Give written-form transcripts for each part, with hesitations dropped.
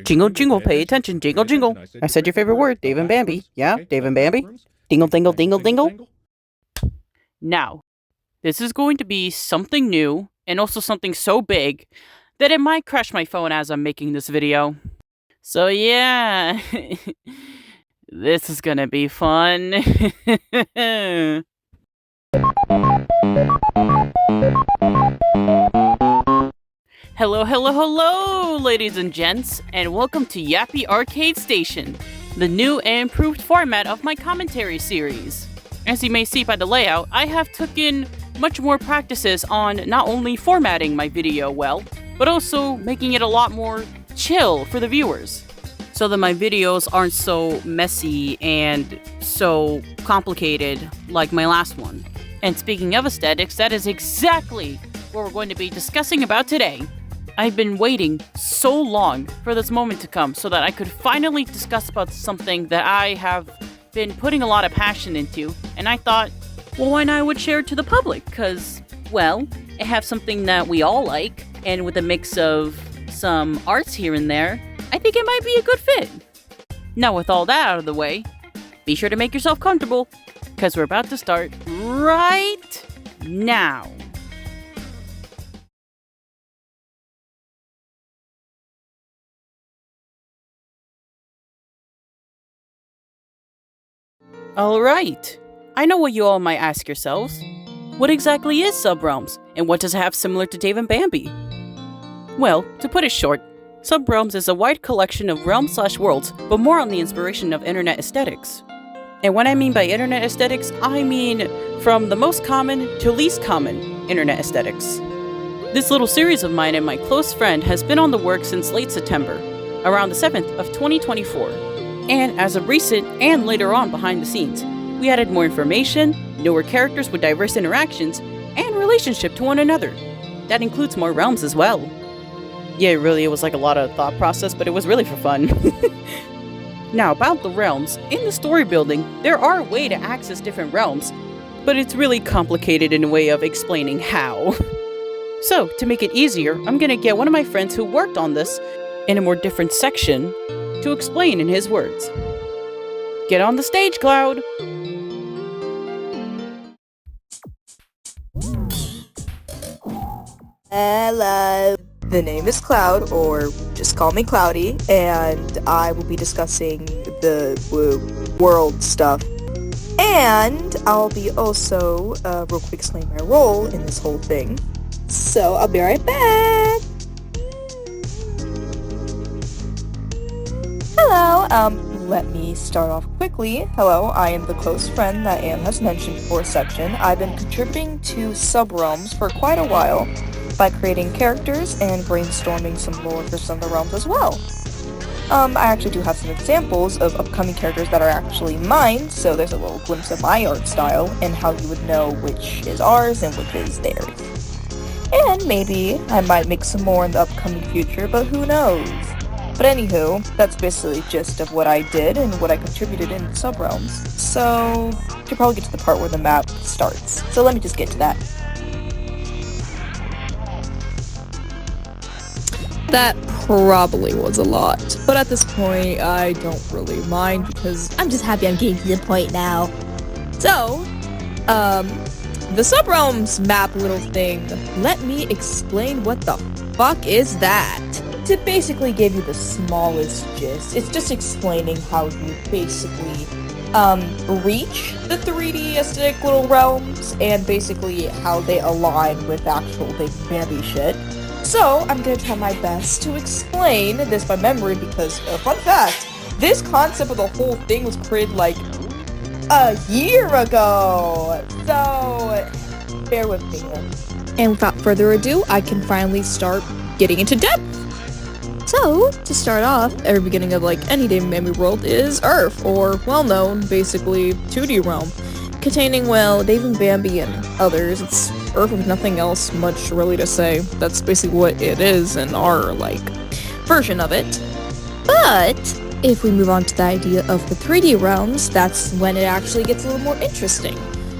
Jingle, jingle, pay attention, jingle, jingle. I said your favorite word, Dave and Bambi. Yeah, Dave and Bambi. Dingle, dingle, dingle, dingle. Now, this is going to be something new and also something so big that it might crash my phone as I'm making this video. So yeah, this is gonna be fun. Hello, hello, hello, ladies and gents, and welcome to Yappy Arcade Station, the new and improved format of my commentary series. As you may see by the layout, I have taken much more practices on not only formatting my video well, but also making it a lot more chill for the viewers, so that my videos aren't so messy and so complicated like my last one. And speaking of aesthetics, that is exactly what we're going to be discussing about today. I've been waiting so long for this moment to come so that I could finally discuss about something that I have been putting a lot of passion into, and I thought, well, why not I would share it to the public? Because, well, I have something that we all like, and with a mix of some arts here and there, I think it might be a good fit. Now, with all that out of the way, be sure to make yourself comfortable, because we're about to start right now. Alright, I know what you all might ask yourselves. What exactly is Subrealms, and what does it have similar to Dave and Bambi? Well, to put it short, Subrealms is a wide collection of realms/worlds, but more on the inspiration of internet aesthetics. And what I mean by internet aesthetics, I mean from the most common to least common internet aesthetics. This little series of mine and my close friend has been on the work since late September, around the 7th of 2024. And as of recent and later on behind the scenes, we added more information, newer characters with diverse interactions, and relationship to one another. That includes more realms as well. Yeah, really, it was like a lot of thought process, but it was really for fun. Now, about the realms, in the story building, there are a way to access different realms, but it's really complicated in a way of explaining how. So, to make it easier, I'm gonna get one of my friends who worked on this in a more different section to explain in his words. Get on the stage, Cloud! Hello. The name is Cloud, or just call me Cloudy, and I will be discussing the world stuff. And I'll be also real quick explain my role in this whole thing. So I'll be right back. Hello, let me start off quickly. Hello, I am the close friend that Anne has mentioned for section. I've been contributing to Subrealms for quite a while by creating characters and brainstorming some lore for some of the realms as well. I actually do have some examples of upcoming characters that are actually mine, so there's a little glimpse of my art style and how you would know which is ours and which is theirs. And maybe I might make some more in the upcoming future, but who knows? But anywho, that's basically the gist of what I did and what I contributed in Subrealms. So, we should probably get to the part where the map starts. So let me just get to that. That probably was a lot, but at this point, I don't really mind because I'm just happy I'm getting to the point now. So, the Subrealms map little thing, let me explain what the fuck is that. To basically give you the smallest gist, it's just explaining how you basically reach the 3D aesthetic little realms and basically how they align with actual big Bambi shit. So I'm gonna try my best to explain this by memory because, fun fact, this concept of the whole thing was created like a year ago. So bear with me. And without further ado, I can finally start getting into depth. So, to start off, every beginning of like any Dave and Bambi world is Earth, or well-known, basically, 2D realm, containing, well, Dave and Bambi and others. It's Earth with nothing else much really to say. That's basically what it is in our, like, version of it. But, if we move on to the idea of the 3D realms, that's when it actually gets a little more interesting.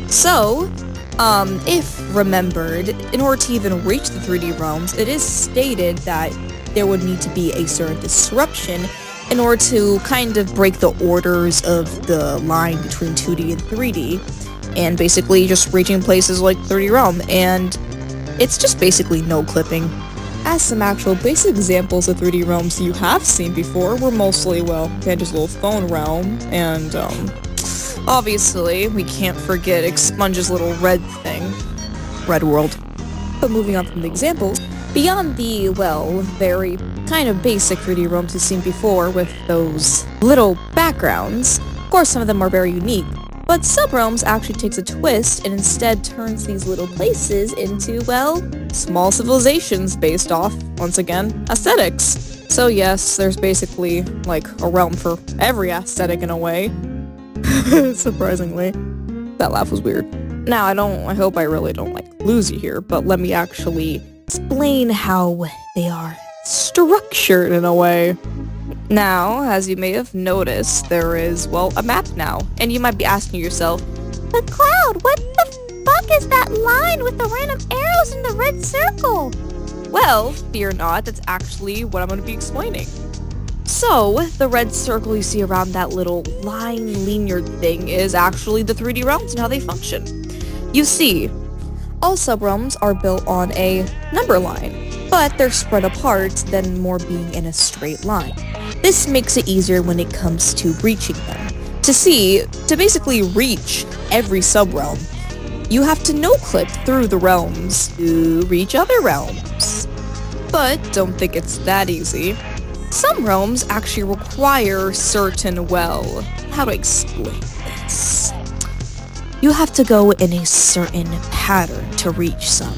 So, if remembered, in order to even reach the 3D realms, it is stated that there would need to be a certain disruption in order to kind of break the orders of the line between 2D and 3D, and basically just reaching places like 3D Realm, and it's just basically no clipping. As some actual basic examples of 3D realms you have seen before were mostly, well, Banjo's little phone realm, and obviously we can't forget Expunge's little red thing, Red World. But moving on from the examples, beyond the, well, very kind of basic 3D realms you've seen before with those little backgrounds, of course some of them are very unique, but Subrealms actually takes a twist and instead turns these little places into, well, small civilizations based off, once again, aesthetics. So yes, there's basically, like, a realm for every aesthetic in a way. Surprisingly. That laugh was weird. Now, I hope I really don't, like, lose you here, but let me actually explain how they are structured in a way. Now, as you may have noticed, there is, well, a map now, and you might be asking yourself, "But Cloud, what the fuck is that line with the random arrows in the red circle?" Well, fear not, that's actually what I'm going to be explaining. So, the red circle you see around that little line linear thing is actually the 3D realms and how they function. You see, all subrealms are built on a number line, but they're spread apart than more being in a straight line. This makes it easier when it comes to reaching them. To basically reach every subrealm, you have to no-clip through the realms to reach other realms. But don't think it's that easy. Some realms actually require certain, well, how do I explain this? You have to go in a certain pattern to reach some.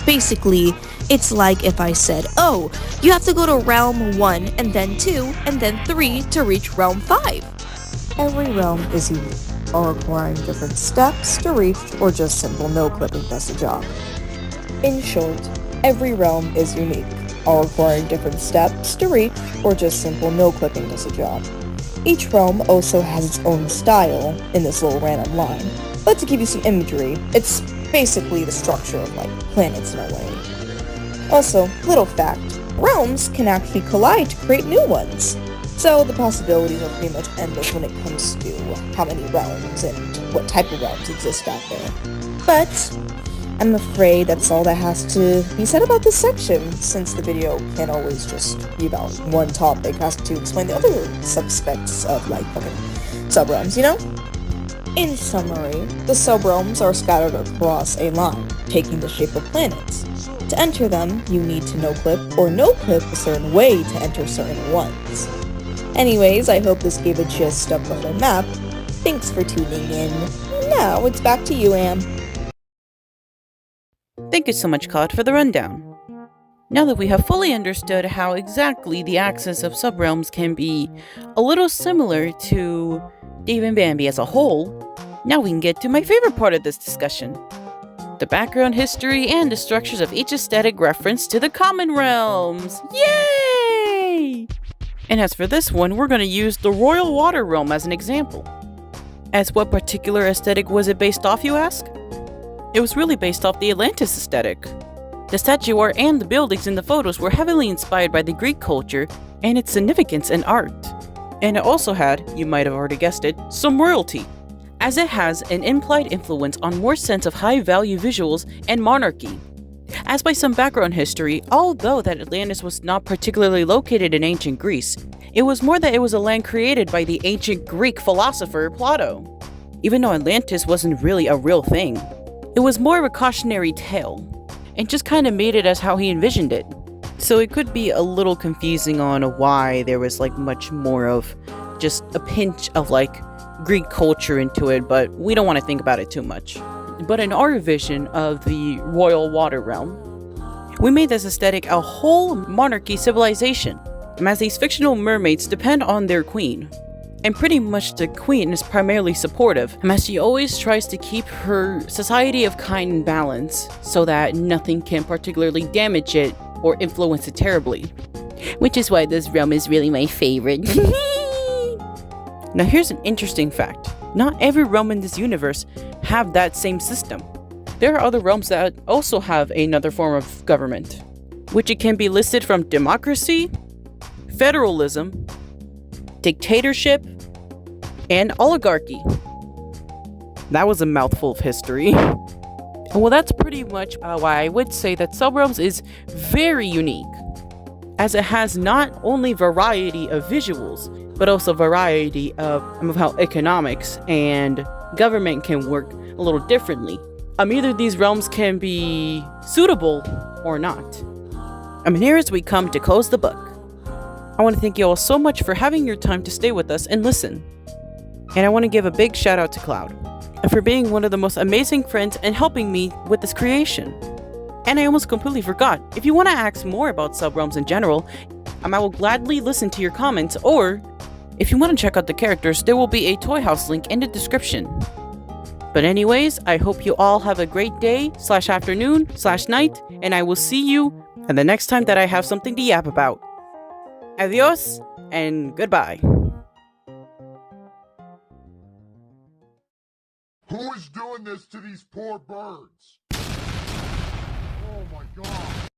Basically, it's like if I said, oh, you have to go to realm 1, and then 2, and then 3 to reach realm 5. Every realm is unique, all requiring different steps to reach, or just simple no-clipping does the job. In short, every realm is unique, all requiring different steps to reach, or just simple no-clipping does the job. Each realm also has its own style in this little random line, but to give you some imagery, it's basically the structure of, like, planets in a way. Also, little fact, realms can actually collide to create new ones. So the possibilities are pretty much endless when it comes to how many realms and what type of realms exist out there. But I'm afraid that's all that has to be said about this section, since the video can't always just be about one topic. It has to explain the other subspects of, like, fucking subrealms, you know? In summary, the subrealms are scattered across a line, taking the shape of planets. To enter them, you need to no-clip or no-clip a certain way to enter certain ones. Anyways, I hope this gave a gist of the whole map. Thanks for tuning in. Now it's back to you, Am. Thank you so much, Cloud, for the rundown. Now that we have fully understood how exactly the axis of subrealms can be a little similar to Dave and Bambi as a whole, now we can get to my favorite part of this discussion. The background history and the structures of each aesthetic reference to the common realms. Yay! And as for this one, we're going to use the Royal Water Realm as an example. As what particular aesthetic was it based off, you ask? It was really based off the Atlantis aesthetic. The statue art and the buildings in the photos were heavily inspired by the Greek culture and its significance in art. And it also had, you might have already guessed it, some royalty, as it has an implied influence on more sense of high-value visuals and monarchy. As by some background history, although that Atlantis was not particularly located in ancient Greece, it was more that it was a land created by the ancient Greek philosopher Plato. Even though Atlantis wasn't really a real thing, it was more of a cautionary tale, and just kind of made it as how he envisioned it. So it could be a little confusing on why there was like much more of just a pinch of like Greek culture into it, but we don't want to think about it too much. But in our vision of the Royal Water Realm, we made this aesthetic a whole monarchy civilization, as these fictional mermaids depend on their queen. And pretty much the queen is primarily supportive, as she always tries to keep her society of kind in balance, so that nothing can particularly damage it or influence it terribly. Which is why this realm is really my favorite. Now here's an interesting fact. Not every realm in this universe have that same system. There are other realms that also have another form of government. which it can be listed from democracy, federalism, dictatorship, and oligarchy. That was a mouthful of history. Well, that's pretty much why I would say that Subrealms is very unique, as it has not only variety of visuals, but also variety of how economics and government can work a little differently. Either these realms can be suitable or not. Here as we come to close the book, I want to thank you all so much for having your time to stay with us and listen. And I want to give a big shout out to Cloud for being one of the most amazing friends and helping me with this creation. And I almost completely forgot, if you want to ask more about Subrealms in general, I will gladly listen to your comments, or if you want to check out the characters, there will be a Toy House link in the description. But anyways, I hope you all have a great day/afternoon/night, and I will see you and the next time that I have something to yap about. Adios and goodbye. Who is doing this to these poor birds? Oh my God.